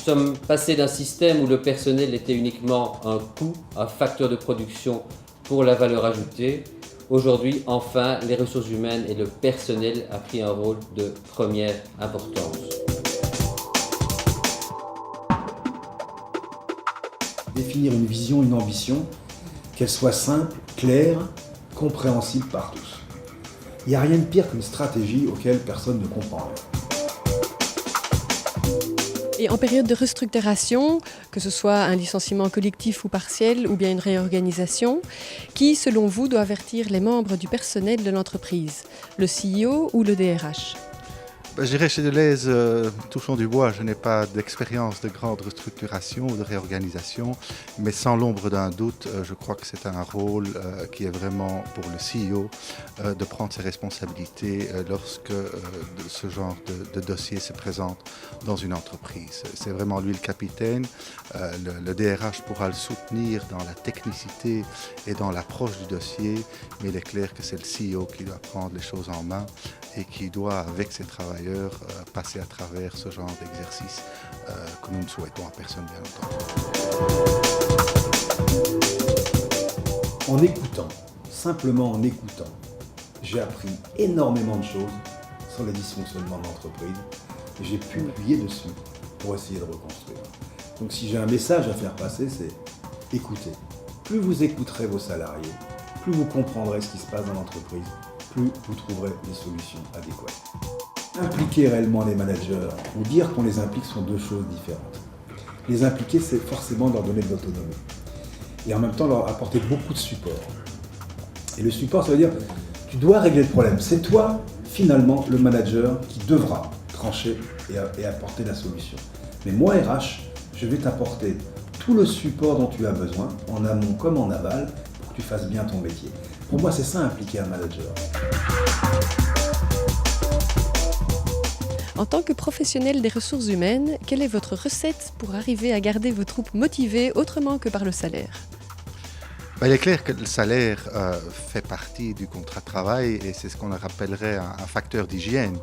sommes passés d'un système où le personnel était uniquement un coût, un facteur de production pour la valeur ajoutée. Aujourd'hui, enfin, les ressources humaines et le personnel a pris un rôle de première importance. Définir une vision, une ambition, qu'elle soit simple, claire, compréhensible par tous. Il n'y a rien de pire qu'une stratégie auquel personne ne comprend rien. Et en période de restructuration, que ce soit un licenciement collectif ou partiel ou bien une réorganisation, qui, selon vous, doit avertir les membres du personnel de l'entreprise, le CEO ou le DRH? Je dirais chez Deleuze, touchons du bois, je n'ai pas d'expérience de grande restructuration ou de réorganisation, mais sans l'ombre d'un doute, je crois que c'est un rôle qui est vraiment pour le CEO de prendre ses responsabilités lorsque ce genre de dossier se présente dans une entreprise. C'est vraiment lui le capitaine, le DRH pourra le soutenir dans la technicité et dans l'approche du dossier, mais il est clair que c'est le CEO qui doit prendre les choses en main et qui doit, avec ses travailleurs, passer à travers ce genre d'exercice que nous ne souhaitons à personne, bien entendu. En écoutant, simplement en écoutant, j'ai appris énormément de choses sur les dysfonctionnements de l'entreprise et j'ai pu appuyer dessus pour essayer de reconstruire. Donc si j'ai un message à faire passer, c'est écoutez. Plus vous écouterez vos salariés, plus vous comprendrez ce qui se passe dans l'entreprise, plus vous trouverez des solutions adéquates. Impliquer réellement les managers ou dire qu'on les implique sont deux choses différentes. Les impliquer, c'est forcément leur donner de l'autonomie et en même temps leur apporter beaucoup de support. Et le support, ça veut dire tu dois régler le problème. C'est toi, finalement, le manager qui devra trancher et apporter la solution. Mais moi, RH, je vais t'apporter tout le support dont tu as besoin, en amont comme en aval, pour que tu fasses bien ton métier. Pour moi, c'est ça, impliquer un manager. En tant que professionnel des ressources humaines, quelle est votre recette pour arriver à garder vos troupes motivées autrement que par le salaire? Il est clair que le salaire fait partie du contrat de travail et c'est ce qu'on appellerait un facteur d'hygiène.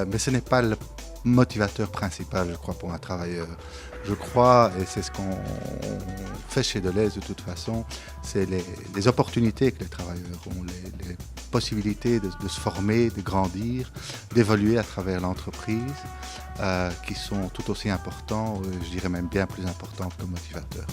Mais ce n'est pas le motivateur principal, je crois, pour un travailleur. Je crois, et c'est ce qu'on fait chez Deleuze de toute façon, c'est les opportunités que les travailleurs ont, les possibilités de se former, de grandir, d'évoluer à travers l'entreprise, qui sont tout aussi importants, je dirais même bien plus importants que le motivateur.